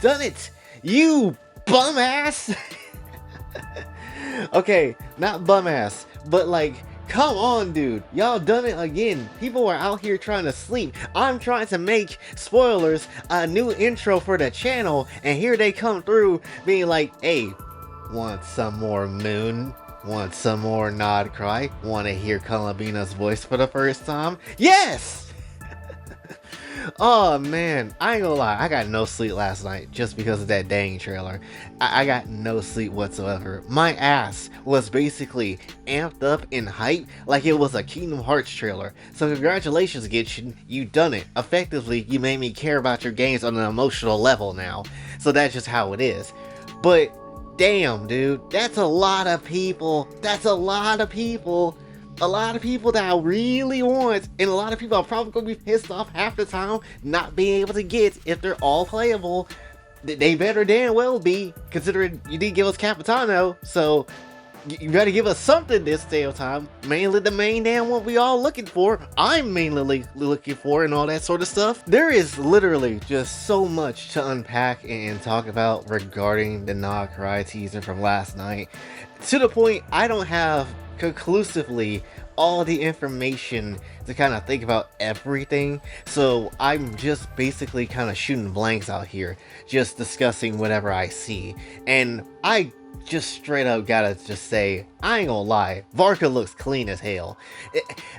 done it! You bum ass! Okay, not bum ass, but like, come on, dude. Y'all done it again. People are out here trying to sleep. I'm trying to make, spoilers, a new intro for the channel, and here they come through being like, hey, want some more Moon? Want some more Nod Cry? Want to hear Columbina's voice for the first time? Yes! Oh man, I ain't gonna lie, I got no sleep last night just because of that dang trailer. I got no sleep whatsoever. My ass was basically amped up in hype like it was a Kingdom Hearts trailer. So congratulations, Genshin, you done it. Effectively, you made me care about your games on an emotional level now. So that's just how it is. But damn, dude, that's a lot of people. That's a lot of people. A lot of people that I really want, and a lot of people are probably going to be pissed off half the time not being able to get if they're all playable. They better damn well be, considering you didn't give us Capitano, so you gotta give us something this damn time. Mainly the main damn one we all looking for. I'm mainly looking for and all that sort of stuff. There is literally just so much to unpack and talk about regarding the Nod Cry teaser from last night. To the point I don't have conclusively all the information to kind of think about everything, so I'm just basically kind of shooting blanks out here, just discussing whatever I see. And I just straight up gotta just say, I ain't gonna lie, Varka looks clean as hell.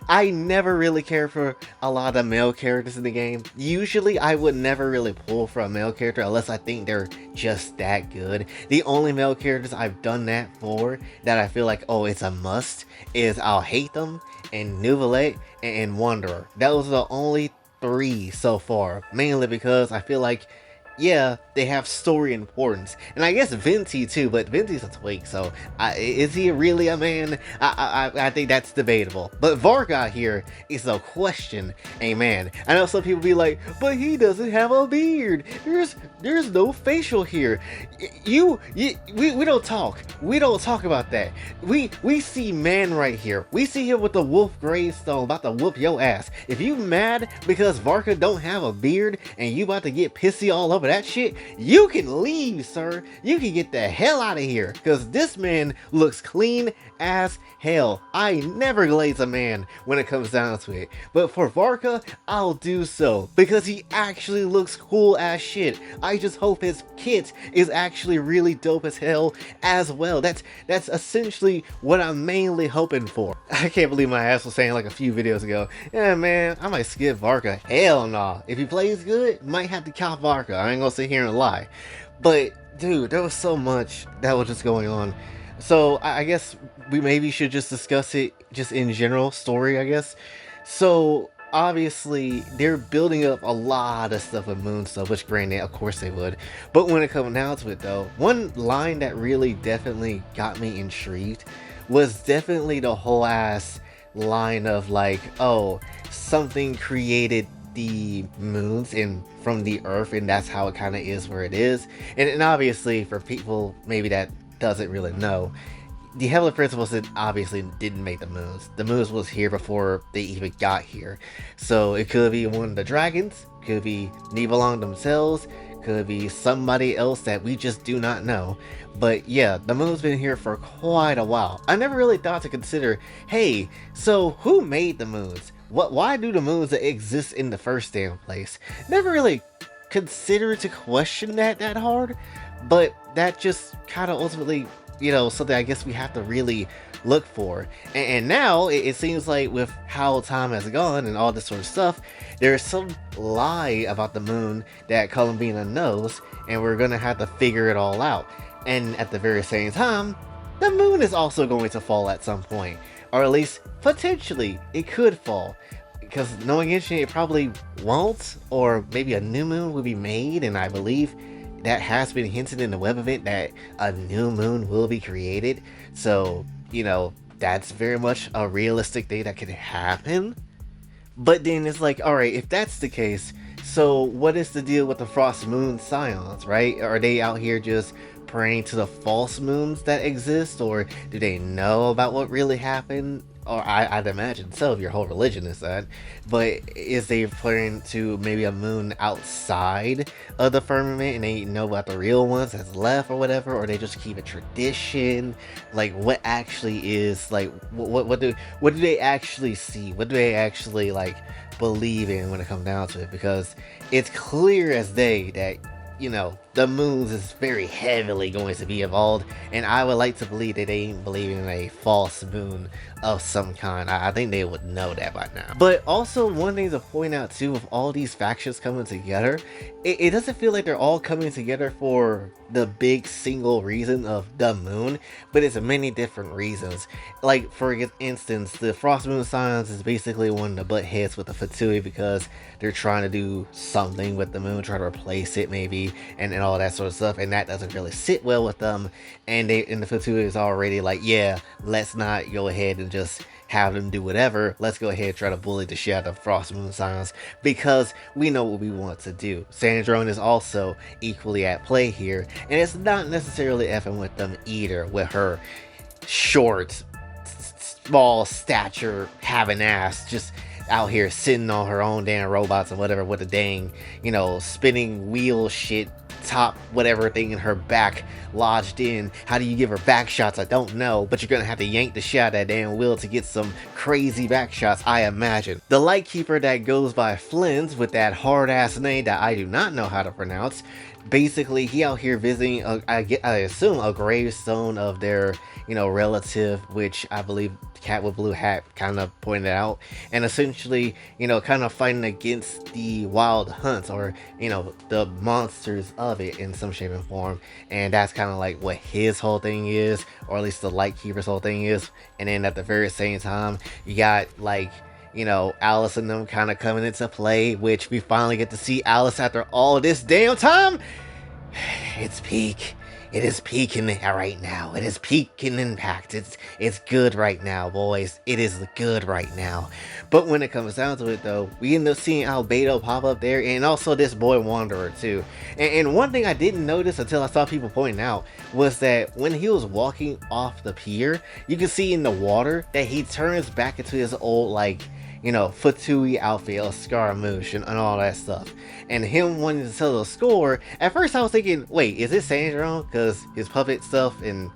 I never really cared for a lot of male characters in the game. Usually I would never really pull for a male character unless I think they're just that good. The only male characters I've done that for, that I feel like, oh, it's a must, is I'll Hate Them, and Nouvelette, and Wanderer. Those are the only 3 so far, mainly because I feel like, yeah, they have story importance. And I guess Venti too, but Venti's a twink, so is he really a man? I think that's debatable. But Varka here is a question, a man. I know some people be like, but he doesn't have a beard. There's no facial here. We don't talk. We don't talk about that. We see man right here. We see him with the wolf gravestone about to whoop your ass. If you mad because Varka don't have a beard and you about to get pissy all over that shit, you can leave, sir. You can get the hell out of here, because this man looks clean as hell. I never glaze a man when it comes down to it, but for Varka, I'll do so, because he actually looks cool as shit. I just hope his kit is actually really dope as hell as well. That's essentially what I'm mainly hoping for. I can't believe my ass was saying like a few videos ago, yeah man, I might skip Varka. Hell nah. If he plays good, might have to cop Varka. I ain't gonna sit here and lie. But dude, there was so much that was just going on. So I guess we maybe should just discuss it just in general, story, I guess. So obviously they're building up a lot of stuff with Moon stuff, which granted, of course they would. But when it comes down to it though, one line that really definitely got me intrigued was definitely the whole ass line of like, oh, something created the moons and from the earth, and that's how it kind of is where it is. And obviously for people maybe that doesn't really know, the Heavenly Principles obviously didn't make the moons. The moons was here before they even got here. So it could be one of the dragons, could be Nibelung themselves, could be somebody else that we just do not know. But yeah, the moon's been here for quite a while. I never really thought to consider, hey, so who made the moons? Why do the moons exist in the first damn place? Never really considered to question that hard, but that just kind of ultimately, you know, something I guess we have to really look for. And now it seems like with how time has gone and all this sort of stuff, there's some lie about the moon that Columbina knows, and we're gonna have to figure it all out. And at the very same time, the moon is also going to fall at some point. Or at least, potentially, it could fall. Because knowing Genshin, it probably won't. Or maybe a new moon will be made, and I believe that has been hinted in the web event that a new moon will be created. So, you know, that's very much a realistic thing that can happen. But then it's like, alright, if that's the case, so what is the deal with the Frost Moon Scions, right? Are they out here just praying to the false moons that exist, or do they know about what really happened or I'd imagine so if your whole religion is that, but is they referring to maybe a moon outside of the firmament and they know about the real ones that's left or whatever, or they just keep a tradition? Like, what actually is, like, what do they actually see? What do they actually, like, believe in when it comes down to it? Because it's clear as day that, the moons is very heavily going to be involved, and I would like to believe that they ain't believing in a false moon of some kind. I think they would know that by now. But also, one thing to point out too, with all these factions coming together, it doesn't feel like they're all coming together for the big single reason of the moon, but it's many different reasons. Like, for instance, the Frost Moon Signs is basically one to butt heads with the Fatui because they're trying to do something with the moon, try to replace it maybe, and all that sort of stuff, and that doesn't really sit well with them. And the Fatui is already like, yeah, let's not go ahead and just have them do whatever. Let's go ahead and try to bully the shit out of Frost Moon Signs because we know what we want to do. Sandrone is also equally at play here, and it's not necessarily effing with them either, with her short, small stature, having ass, just out here sitting on her own damn robots and whatever with a dang, spinning wheel shit, top whatever thing in her back lodged in. How do you give her back shots? I don't know, but you're gonna have to yank the shit out of that damn wheel to get some crazy back shots, I imagine. The Lightkeeper that goes by Flins with that hard ass name that I do not know how to pronounce, basically he out here visiting I assume a gravestone of their relative, which I believe Cat with Blue Hat kind of pointed out, and essentially kind of fighting against the wild hunts, or the monsters of it in some shape and form. And that's kind of like what his whole thing is, or at least the Lightkeeper's whole thing is. And then at the very same time, you got like Alice and them kind of coming into play, which we finally get to see Alice after all this damn time. It's peak. It is peaking right now. It is peaking impact. It's good right now, boys. It is good right now. But when it comes down to it, though, we end up seeing Albedo pop up there, and also this boy Wanderer too. And one thing I didn't notice until I saw people pointing out was that when he was walking off the pier, you can see in the water that he turns back into his old Fatui outfit of Scaramouche and all that stuff. And him wanting to tell the score, at first I was thinking, wait, is this Sandrone? Because his puppet stuff and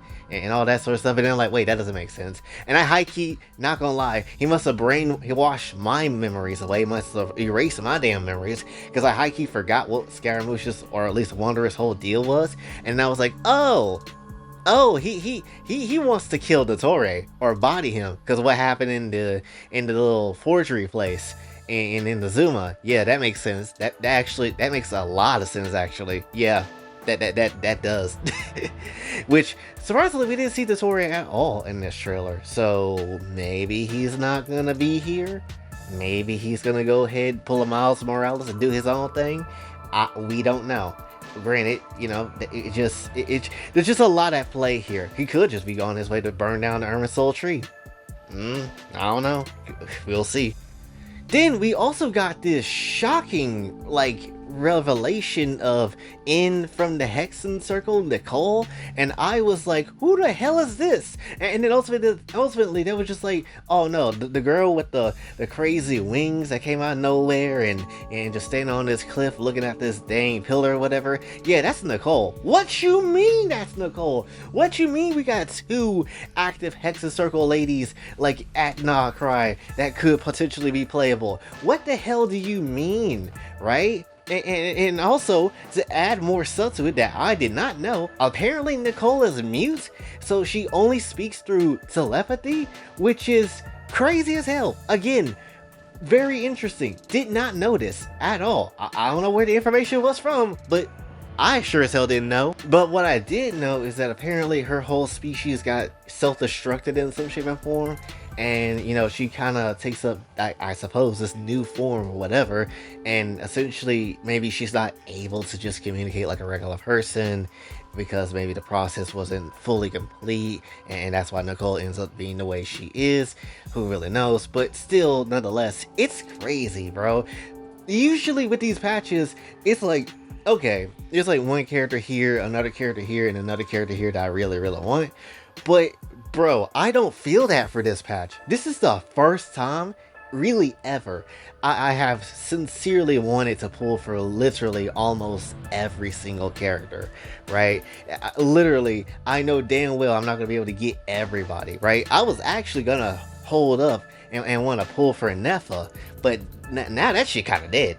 all that sort of stuff. And then I'm like, wait, that doesn't make sense. And I high-key, not gonna lie, he must have washed my memories away. He must have erased my damn memories, because I high-key forgot what Scaramouche's, or at least Wanderer's, whole deal was. And I was like, oh, he wants to kill Dottore or body him, because what happened in the little forgery place and in the Zuma. Yeah, that makes sense. That makes a lot of sense, actually. Yeah, that does. Which surprisingly we didn't see Dottore at all in this trailer, so maybe he's not gonna be here. Maybe he's gonna go ahead, pull a Miles Morales and do his own thing. We don't know. Granted, there's just a lot at play here. He could just be on his way to burn down the Irminsul tree. I don't know. We'll see. Then we also got this shocking, revelation of in from the Hexen Circle, Nicole, and I was like, who the hell is this? And then ultimately they were just like, oh no, the girl with the crazy wings that came out of nowhere and just standing on this cliff looking at this dang pillar or whatever. Yeah, that's Nicole. What you mean that's Nicole? What you mean we got two active Hexen Circle ladies like at Krai that could potentially be playable? What the hell do you mean, right? And also, to add more stuff to it that I did not know, apparently Nicole is mute, so she only speaks through telepathy, which is crazy as hell. Again, very interesting. Did not know this at all. I don't know where the information was from, but I sure as hell didn't know. But what I did know is that apparently her whole species got self-destructed in some shape and form. And, she kind of takes up, I suppose, this new form or whatever. And essentially, maybe she's not able to just communicate like a regular person because maybe the process wasn't fully complete. And that's why Nicole ends up being the way she is. Who really knows? But still, nonetheless, it's crazy, bro. Usually with these patches, it's like, okay, there's like one character here, another character here, and another character here that I really, really want. But Bro, I don't feel that for this patch. This is the first time, really ever, I have sincerely wanted to pull for literally almost every single character, right? Literally, I know damn well I'm not going to be able to get everybody, right? I was actually going to hold up and want to pull for Nefa, but now that shit kind of dead.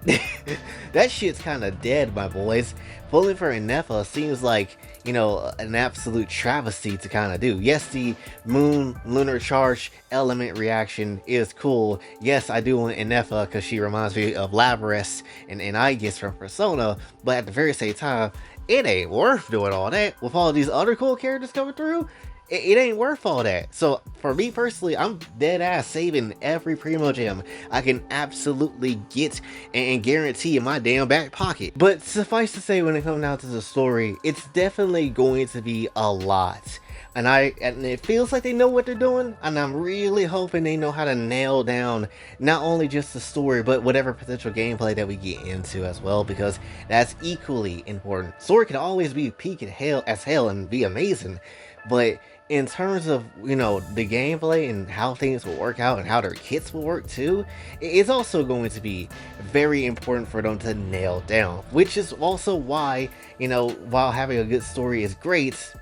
That shit's kind of dead, my boys. Pulling for Nefa seems like, you know, an absolute travesty to kind of do. Yes, the moon lunar charge element reaction is cool. Yes, I do want Inefa because she reminds me of Labrys and Aegis from Persona, but at the very same time, it ain't worth doing all that with all these other cool characters coming through. It ain't worth all that. So for me personally, I'm dead ass saving every Primo Gem I can absolutely get and guarantee in my damn back pocket. But suffice to say, when it comes down to the story, it's definitely going to be a lot. And it feels like they know what they're doing, and I'm really hoping they know how to nail down not only just the story, but whatever potential gameplay that we get into as well, because that's equally important. Story can always be peak as hell and be amazing, but in terms of, you know, the gameplay and how things will work out and how their kits will work too, it's also going to be very important for them to nail down. Which is also why, you know, while having a good story is great,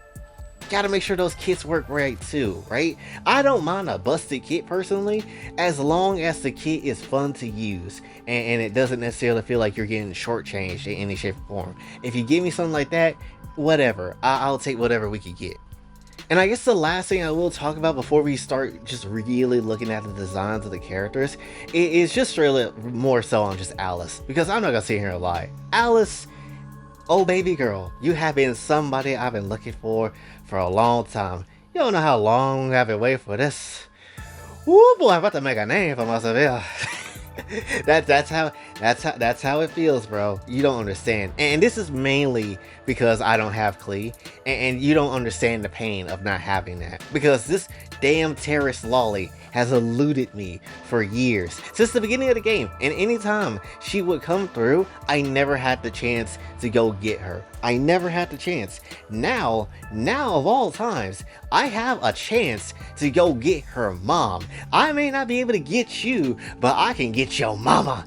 gotta make sure those kits work right too, right? I don't mind a busted kit personally, as long as the kit is fun to use and it doesn't necessarily feel like you're getting shortchanged in any shape or form. If you give me something like that, whatever, I'll take whatever we could get. And I guess the last thing I will talk about before we start just really looking at the designs of the characters is just really more so on just Alice. Because I'm not gonna sit here and lie. Alice, oh baby girl, you have been somebody I've been looking for a long time. You don't know how long I've been waiting for this. Woo boy, I'm about to make a name for myself, yeah. That's how it feels, bro. You don't understand, and this is mainly because I don't have Klee, and you don't understand the pain of not having that, because this damn terrorist lolly has eluded me for years, since the beginning of the game, and anytime she would come through, I never had the chance to go get her. I never had the chance. Now of all times, I have a chance to go get her mom. I may not be able to get you, but I can get your mama.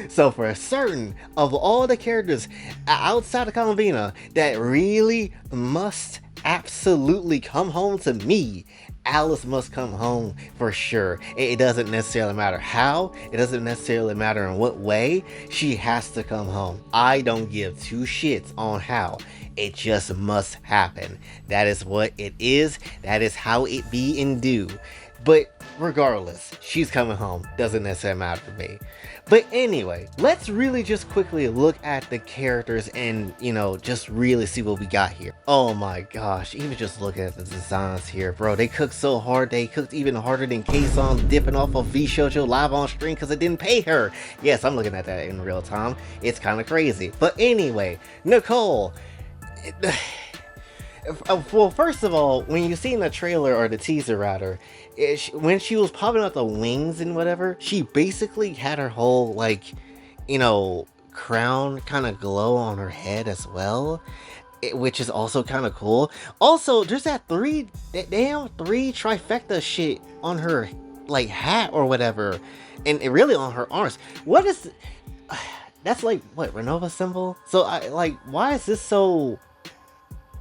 So for certain, of all the characters outside of COLUMBINA that really must absolutely come home to me, Alice must come home for sure. It doesn't necessarily matter how, it doesn't necessarily matter in what way, she has to come home. I don't give two shits on how. It just must happen. That is what it is. That is how it be and do. But regardless, she's coming home. Doesn't necessarily matter to me. But anyway, let's really just quickly look at the characters and, you know, just really see what we got here. Oh my gosh, even just looking at the designs here, bro. They cooked so hard. They cooked even harder than K-Song dipping off of V-Shoujo live on stream because it didn't pay her. Yes, I'm looking at that in real time. It's kind of crazy. But anyway, Nicole. Well, first of all, when you seen the trailer or the teaser rather, when she was popping out the wings and whatever, she basically had her whole, like, you know, crown kind of glow on her head as well, which is also kind of cool. Also, there's that damn three trifecta shit on her, like, hat or whatever, and really on her arms. What is that's like, what, Renova symbol? So why is this so...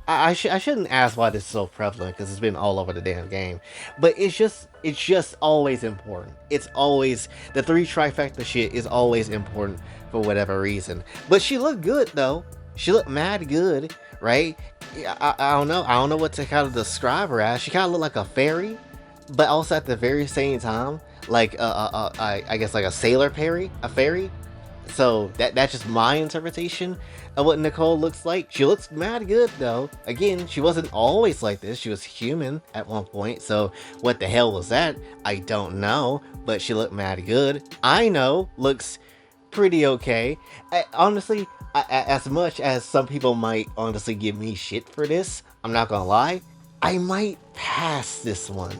I shouldn't ask why this is so prevalent, because it's been all over the damn game, but it's just always important. It's always, the three trifecta shit is always important for whatever reason. But she looked good though. She looked mad good, right? I don't know what to kind of describe her as. She kind of looked like a fairy, but also at the very same time, like I guess like a sailor fairy. So that's just my interpretation of what Nicole looks like. She looks mad good though. Again, she wasn't always like this. She was human at one point. So what the hell was that? I don't know. But she looked mad good. I know looks pretty okay. Honestly, as much as some people might honestly give me shit for this, I'm not gonna lie, I might pass this one.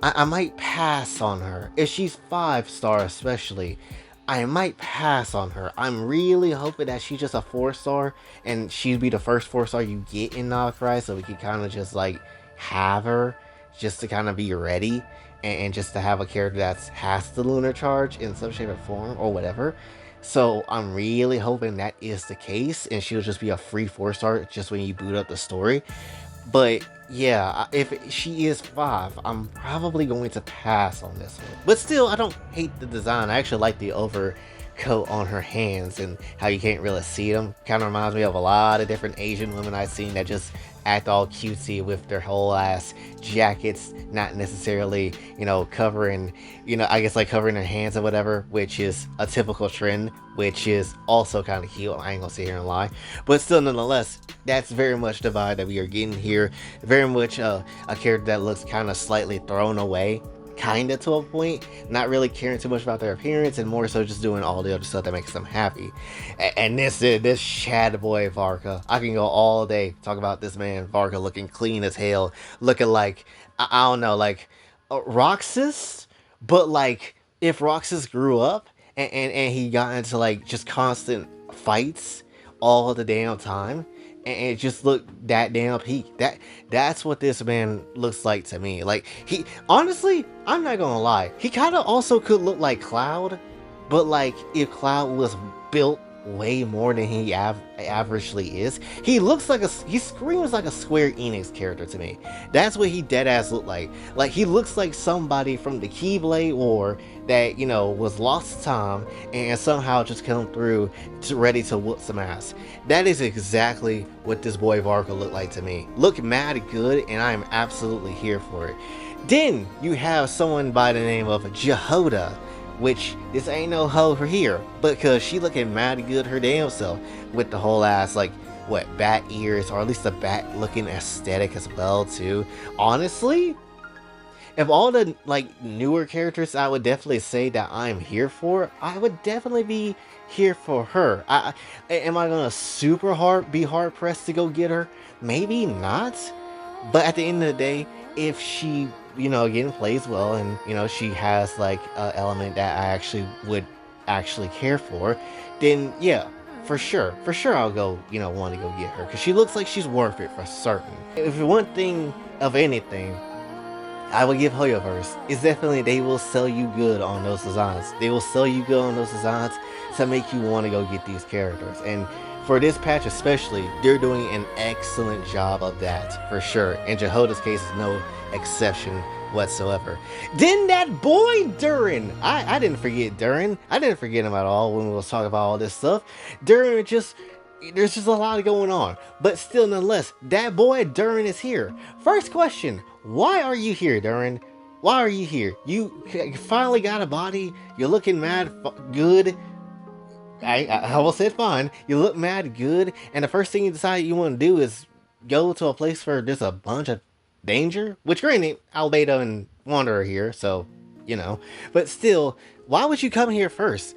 I might pass on her. If she's 5-star especially, I might pass on her. I'm really hoping that she's just a 4-star and she'd be the first 4-star you get in Krai, so we can kind of just like have her just to kind of be ready and just to have a character that has the lunar charge in some shape or form or whatever. So I'm really hoping that is the case, and she'll just be a free 4-star just when you boot up the story. But yeah, if she is 5, I'm probably going to pass on this one. But still, I don't hate the design. I actually like the overcoat on her hands and how you can't really see them. Kind of reminds me of a lot of different Asian women I've seen that just act all cutesy with their whole ass jackets, not necessarily, covering, I guess like covering their hands or whatever, which is a typical trend, which is also kind of cute. I ain't gonna sit here and lie. But still, nonetheless, that's very much the vibe that we are getting here. Very much a character that looks kind of slightly thrown away, kind of to a point, not really caring too much about their appearance and more so just doing all the other stuff that makes them happy. And this Chad boy Varka, I can go all day talk about this man Varka looking clean as hell, looking like I don't know, like Roxas, but like if Roxas grew up and he got into like just constant fights all the damn time, and it just looked that damn peak. That's what this man looks like to me. Like, he honestly, I'm not gonna lie, he kind of also could look like Cloud, but like if Cloud was built way more than he averagely is. He looks like he screams like a Square Enix character to me. That's what he dead ass look like. Like, he looks like somebody from the Keyblade War that, was lost to time and somehow just come through ready to whoop some ass. That is exactly what this boy Varka looked like to me. Look mad good, and I am absolutely here for it. Then you have someone by the name of Jehoda, which this ain't no hoe for here, because she looking mad good her damn self with the whole ass, like, what, bat ears, or at least the bat looking aesthetic as well too. Honestly, if all the like newer characters I would definitely say that I'm here for, I would definitely be here for her. Am I gonna be hard pressed to go get her? Maybe not. But at the end of the day, if she, again, plays well and, she has like an element that I actually would actually care for, then yeah, for sure I'll go, want to go get her, because she looks like she's worth it for certain. If one thing of anything I would give Hoyoverse, is definitely they will sell you good on those designs. They will sell you good on those designs to make you want to go get these characters. And for this patch especially, they're doing an excellent job of that, for sure. And Jehoda's case is no exception whatsoever. Then that boy Durin! I didn't forget Durin. I didn't forget him at all when we was talking about all this stuff. Durin there's just a lot going on. But still, nonetheless, that boy Durin is here. First question, why are you here, Durin? Why are you here? You finally got a body. You're looking mad good. I almost said fine. You look mad good. And the first thing you decide you want to do is go to a place where there's a bunch of danger. Which, granted, Albedo and Wanderer here, so, But still, why would you come here first?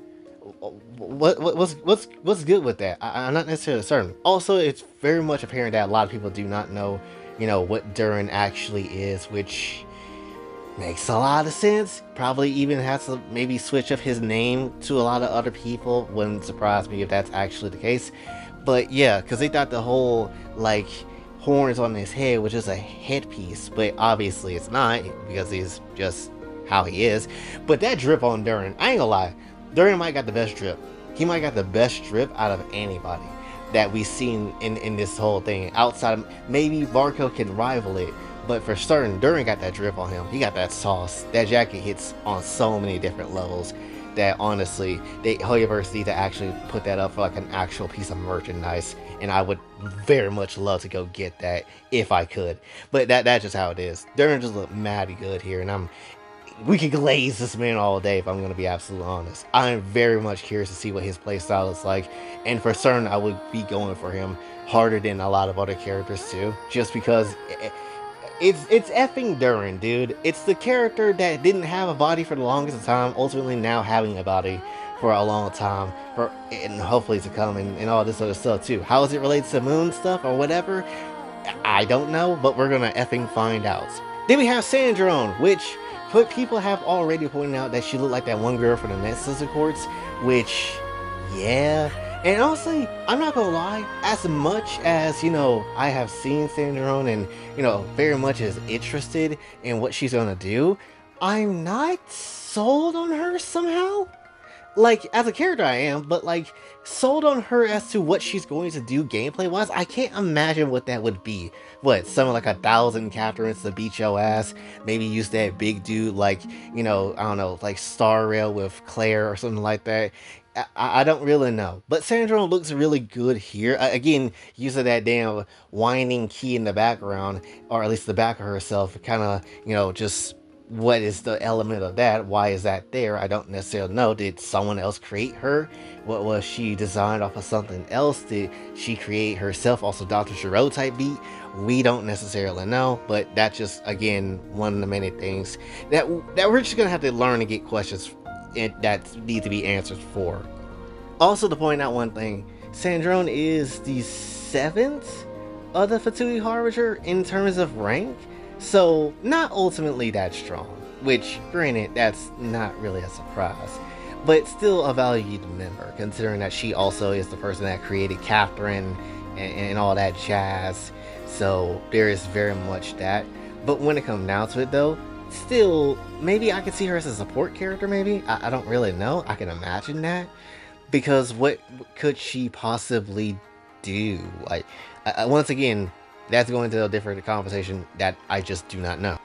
What's good with that? I'm not necessarily certain. Also, it's very much apparent that a lot of people do not know, what Durin actually is, which makes a lot of sense. Probably even has to maybe switch up his name to a lot of other people. Wouldn't surprise me if that's actually the case. But yeah, because they thought the whole, like, horns on his head was just a headpiece, but obviously it's not, because he's just how he is. But that drip on Durin, I ain't gonna lie, Durin might got the best drip. He might got the best drip out of anybody that we've seen in this whole thing. Outside of, maybe Varko can rival it, but for certain, Durin got that drip on him. He got that sauce. That jacket hits on so many different levels that honestly, Hoyoverse need to actually put that up for like an actual piece of merchandise, and I would very much love to go get that if I could. But that's just how it is. Durin just look mad good here, and we could glaze this man all day if I'm going to be absolutely honest. I'm very much curious to see what his playstyle is like, and for certain I would be going for him harder than a lot of other characters too, just because it's effing Durin, dude. It's the character that didn't have a body for the longest time, ultimately now having a body for a long time, and hopefully to come, and all this other stuff too. How is it related to Moon stuff or whatever? I don't know, but we're gonna effing find out. Then we have Sandrone, which people have already pointed out that she looked like that one girl from the Net Scissor Courts, which, yeah, And honestly, I'm not gonna lie, as much as, I have seen Sandrone and, very much is interested in what she's gonna do, I'm not sold on her somehow. Like, as a character I am, but like, sold on her as to what she's going to do gameplay wise, I can't imagine what that would be. What, summon like 1,000 captains to beat your ass, maybe use that big dude like, I don't know, like Star Rail with Claire or something like that. I don't really know, but Sandro looks really good here. Again, using that damn whining key in the background, or at least the back of herself, kind of, just what is the element of that? Why is that there? I don't necessarily know. Did someone else create her? What was she designed off of something else? Did she create herself? Also, Dr. Gero type beat? We don't necessarily know, but that's just again one of the many things that we're just gonna have to learn and get questions that need to be answered for. Also, to point out one thing, Sandrone is the 7th of the Fatui Harbinger in terms of rank, so not ultimately that strong, which, granted, that's not really a surprise, but still a valued member, considering that she also is the person that created Catherine and all that jazz, so there is very much that. But when it comes down to it though, still, maybe I could see her as a support character, maybe? I don't really know, I can imagine that. Because what could she possibly do? Like, once again, that's going to a different conversation that I just do not know.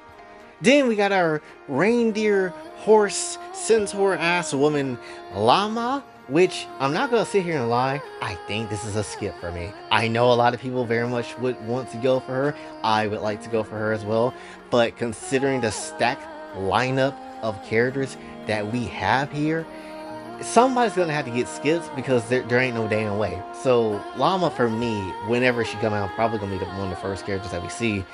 Then we got our reindeer, horse, centaur ass woman, Llama, which I'm not gonna sit here and lie, I think this is a skip for me. I know a lot of people very much would want to go for her. I would like to go for her as well. But considering the stacked lineup of characters that we have here, somebody's gonna have to get skipped because there ain't no damn way. So Llama for me, whenever she come out, probably gonna be one of the first characters that we see.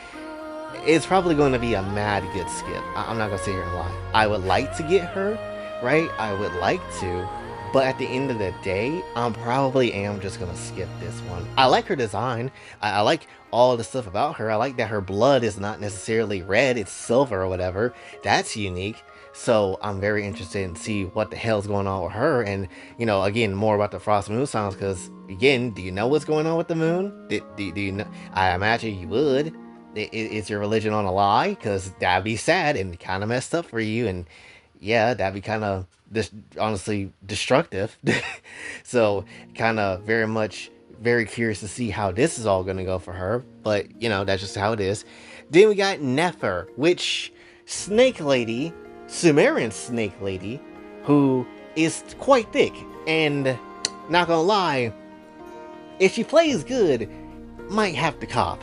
It's probably going to be a mad good skip. I'm not gonna sit here and lie. I would like to get her, right? I would like to, but at the end of the day, I'm probably am just gonna skip this one. I like her design. I like all the stuff about her. I like that her blood is not necessarily red, it's silver or whatever. That's unique. So I'm very interested in see what the hell's going on with her, and again, more about the Frost Moon songs. Because again, do you know what's going on with the moon? Do you know? I imagine you would. Is your religion on a lie? Because that'd be sad and kind of messed up for you, and yeah, that'd be kind of honestly destructive. So kind of very much very curious to see how this is all gonna go for her. But that's just how it is. Then we got Nefer, which Snake Lady, Sumerian Snake Lady, who is quite thick, and not gonna lie, if she plays good, might have to cop.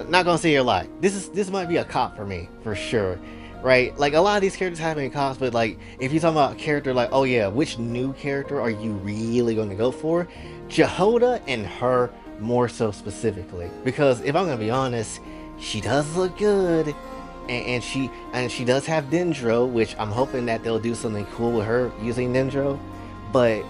Not gonna say you're lie. This might be a cop for me for sure, right? Like a lot of these characters have been cops, but like if you're talking about a character like, oh yeah, which new character are you really gonna go for? Jehoda and her more so specifically, because if I'm gonna be honest, she does look good. And she does have Dendro, which I'm hoping that they'll do something cool with her using Dendro. But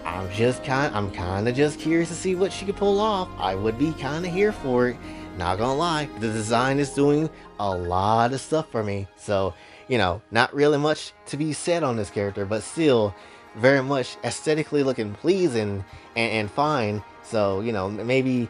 I'm kind of just curious to see what she could pull off. I would be kind of here for it. Not gonna lie, the design is doing a lot of stuff for me. So not really much to be said on this character, but still very much aesthetically looking pleasing and fine. So maybe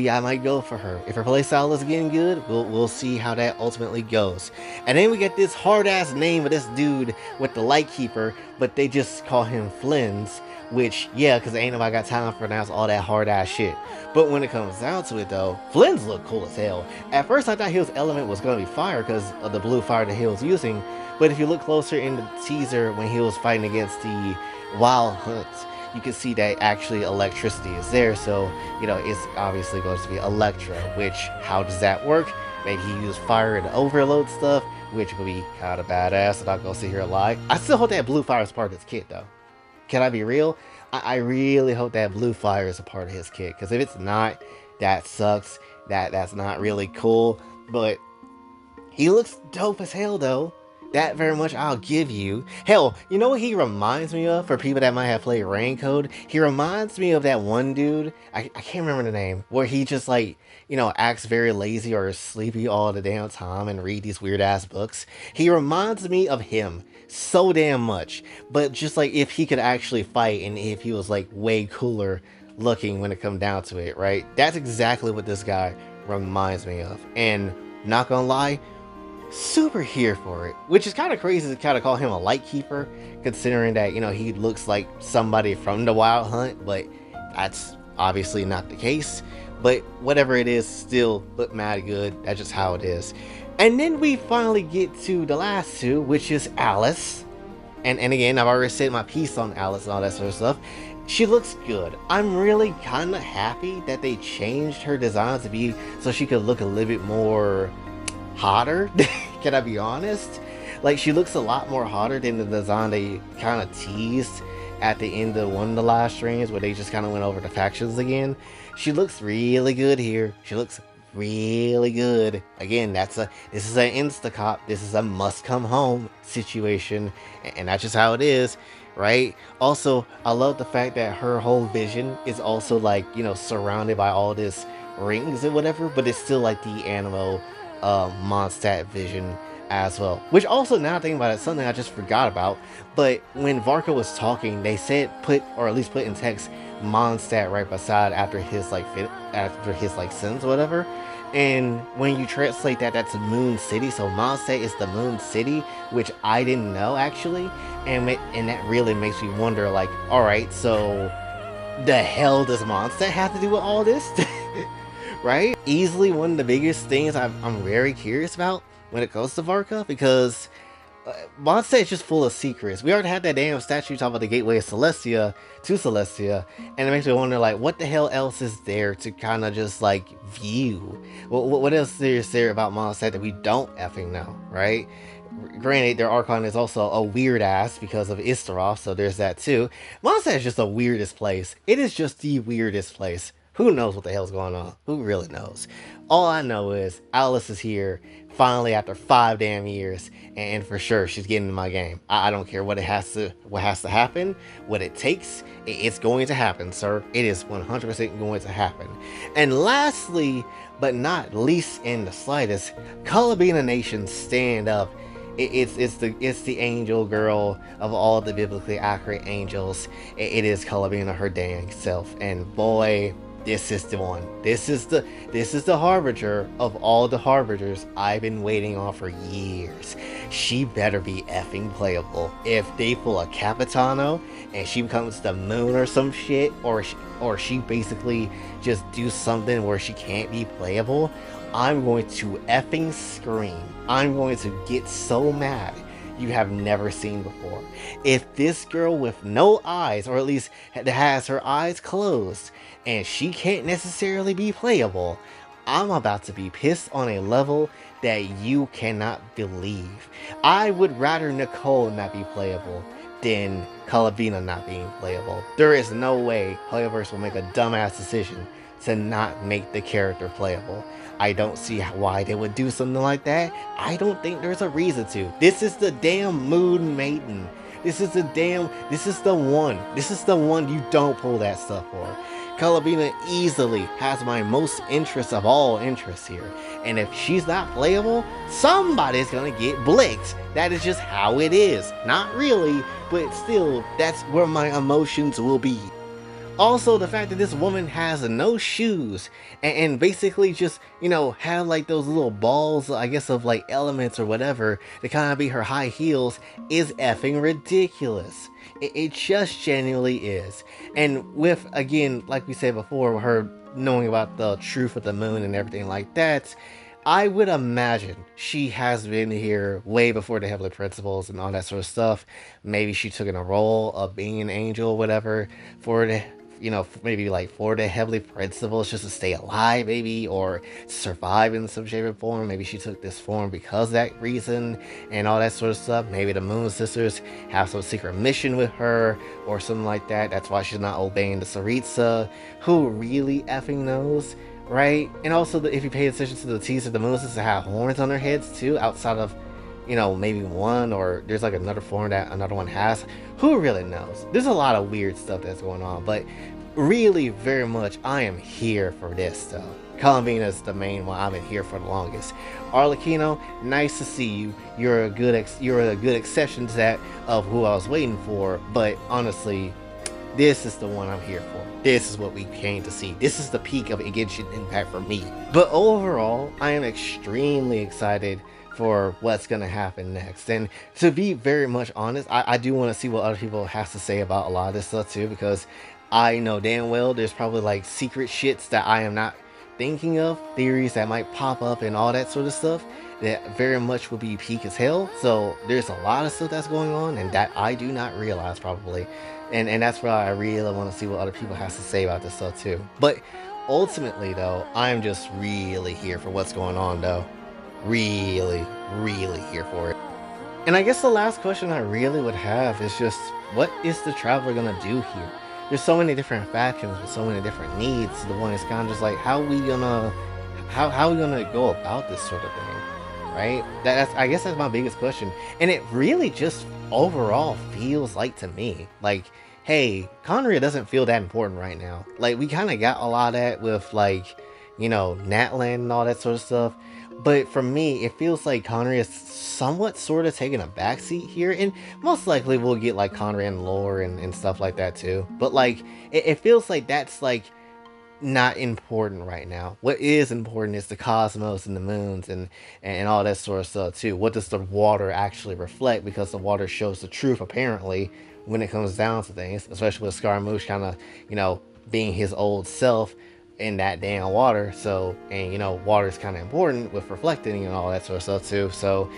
I might go for her. If her playstyle is getting good, we'll see how that ultimately goes. And then we get this hard ass name of this dude with the Lightkeeper, but they just call him Flynn's. Which, yeah, because ain't nobody got time to pronounce all that hard ass shit. But when it comes down to it though, Flynn's look cool as hell. At first I thought his element was gonna be fire because of the blue fire that he was using. But if you look closer in the teaser when he was fighting against the Wild Hunts, you can see that actually electricity is there. So, it's obviously going to be Electra, which, how does that work? Maybe he used fire and overload stuff, which would be kind of badass. I'm not going to sit here and lie. I still hope that blue fire is part of this kit, though. Can I be real? I really hope that blue fire is a part of his kit. Because if it's not, that sucks. That's not really cool. But he looks dope as hell, though. That very much I'll give you. Hell, you know what he reminds me of for people that might have played Rain Code? He reminds me of that one dude, I can't remember the name, where he just like, acts very lazy or sleepy all the damn time and read these weird ass books. He reminds me of him so damn much. But just like if he could actually fight and if he was like way cooler looking when it come down to it, right? That's exactly what this guy reminds me of. And not gonna lie, super here for it, which is kind of crazy to kind of call him a light keeper, considering that he looks like somebody from the Wild Hunt, but that's obviously not the case. But whatever it is, still look mad good. That's just how it is. And then we finally get to the last two, which is Alice. And again, I've already said my piece on Alice and all that sort of stuff. She looks good. I'm really kind of happy that they changed her design to be so she could look a little bit more hotter. Can I be honest? Like, she looks a lot more hotter than the design they kind of teased at the end of one of the live streams where they just kind of went over the factions again. She looks really good here. She looks really good. Again, this is an Instacop. This is a must come home situation, and that's just how it is, right? Also, I love the fact that her whole vision is also like, surrounded by all this rings and whatever, but it's still like the animo Mondstadt vision as well. Which also, now thinking about it, something I just forgot about, but when Varka was talking, they said put in text Mondstadt right beside after his sins or whatever. And when you translate that, that's Moon City. So Mondstadt is the Moon City, which I didn't know actually, and that really makes me wonder, like, all right, so the hell does Mondstadt have to do with all this? Right? Easily one of the biggest things I'm very curious about when it comes to Varka, because Mondstadt is just full of secrets. We already had that damn statue talking about the gateway of Celestia to Celestia, and it makes me wonder, like, what the hell else is there to kind of just like view? What else is there about Mondstadt that we don't effing know, right? Granted, their Archon is also a weird ass because of Istaroth, so there's that too. Mondstadt is just the weirdest place. It is just the weirdest place. Who knows what the hell's going on? Who really knows? All I know is Alice is here, finally after 5 damn years, and for sure she's getting in my game. I don't care what has to happen, what it takes, it's going to happen, sir. It is 100% going to happen. And lastly, but not least in the slightest, COLUMBINA Nation, stand up. It's the angel girl of all the biblically accurate angels. It is COLUMBINA her dang self, and boy, this is the one. This is the harbinger of all the harbingers I've been waiting on for years. She better be effing playable. If they pull a Capitano and she becomes the moon or some shit, or she basically just do something where she can't be playable, I'm going to effing scream. I'm going to get so mad you have never seen before. If this girl with no eyes, or at least has her eyes closed, and she can't necessarily be playable, I'm about to be pissed on a level that you cannot believe. I would rather Nicole not be playable than COLUMBINA not being playable. There is no way Playverse will make a dumbass decision to not make the character playable. I don't see why they would do something like that. I don't think there's a reason to. This is the damn Moon Maiden. This is the one. This is the one you don't pull that stuff for. COLUMBINA easily has my most interest of all interests here. And if she's not playable, somebody's gonna get blicked. That is just how it is. Not really, but still, that's where my emotions will be. Also, the fact that this woman has no shoes and basically just, have like those little balls, I guess, of like elements or whatever to kind of be her high heels is effing ridiculous. It just genuinely is. And with, again, like we said before, her knowing about the truth of the moon and everything like that, I would imagine she has been here way before the Heavenly Principles and all that sort of stuff. Maybe she took in a role of being an angel or whatever for the, maybe like for the Heavenly Principles, just to stay alive, maybe, or survive in some shape or form. Maybe she took this form because of that reason and all that sort of stuff. Maybe the Moon Sisters have some secret mission with her or something like that. That's why she's not obeying the Tsaritsa. Who really effing knows, right? And also, if you pay attention to the teaser, the Moon Sisters have horns on their heads too, outside of maybe one, or there's like another form that another one has. Who really knows? There's a lot of weird stuff that's going on, but really, very much, I am here for this though. Columbina is the main one. I've been here for the longest. Arlecchino, nice to see you. You're a good exception to that of who I was waiting for. But honestly, this is the one I'm here for. This is what we came to see. This is the peak of Genshin Impact for me. But overall, I am extremely excited for what's gonna happen next. And to be very much honest, I do want to see what other people have to say about a lot of this stuff too, because I know damn well there's probably like secret shits that I am not thinking of, theories that might pop up and all that sort of stuff that very much would be peak as hell. So there's a lot of stuff that's going on and that I do not realize probably. And that's why I really want to see what other people have to say about this stuff too. But ultimately though, I'm just really here for what's going on though. Really, really here for it. And I guess the last question I really would have is just, what is the traveler gonna do here? There's so many different factions with so many different needs. The one is kind of just like, how we gonna go about this sort of thing, right? That's I guess that's my biggest question, and it really just overall feels like to me like, hey, Conria doesn't feel that important right now. Like we kind of got a lot of that with like, Natlan and all that sort of stuff. But for me, it feels like Connery is somewhat sort of taking a backseat here, and most likely we'll get like Connery and lore and stuff like that too. But like, it feels like that's like not important right now. What is important is the cosmos and the moons and all that sort of stuff too. What does the water actually reflect? Because the water shows the truth apparently when it comes down to things, especially with Scaramouche kind of being his old self in that damn water. So, and water is kind of important with reflecting and all that sort of stuff too. So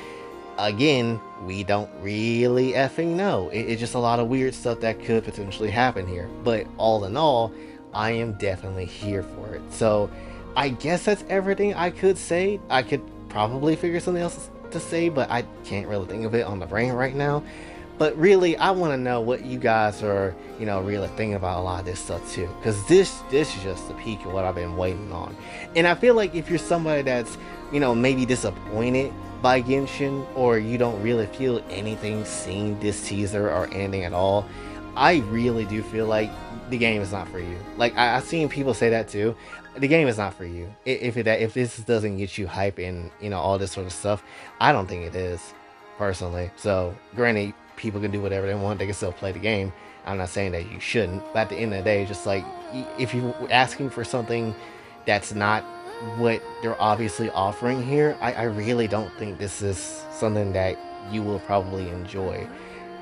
again, we don't really effing know. It's just a lot of weird stuff that could potentially happen here. But all in all, I am definitely here for it. So I guess that's everything I could say. I could probably figure something else to say, but I can't really think of it on the brain right now. But really, I want to know what you guys are, really thinking about a lot of this stuff too. Because this is just the peak of what I've been waiting on. And I feel like if you're somebody that's, maybe disappointed by Genshin, or you don't really feel anything seeing this teaser or anything at all, I really do feel like the game is not for you. Like I've seen people say that too. The game is not for you. If this doesn't get you hype and all this sort of stuff, I don't think it is, personally. So granted, people can do whatever they want. They can still play the game. I'm not saying that you shouldn't, but at the end of the day, just like, if you're asking for something that's not what they're obviously offering here, I really don't think this is something that you will probably enjoy.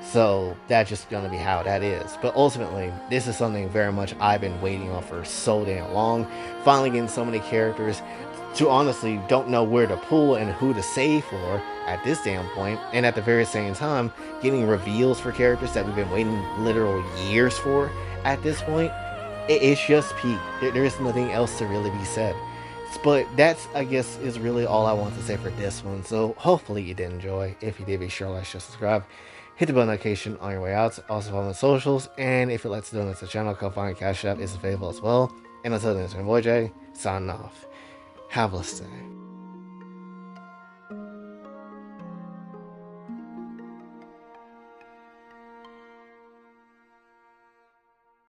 So that's just gonna be how that is. But ultimately, this is something very much I've been waiting on for so damn long. Finally getting so many characters to honestly don't know where to pull and who to save for at this damn point. And at the very same time, getting reveals for characters that we've been waiting literal years for at this point. It's just peak. There is nothing else to really be said. But that's, I guess, is really all I want to say for this one. So hopefully you did enjoy. If you did, be sure to like, share, subscribe. Hit the bell notification on your way out. Also follow on socials. And if you'd like to donate to the channel, Ko-Fi Cash App is available as well. And until then, it's my boy Jay, signing off. Have a blessed day.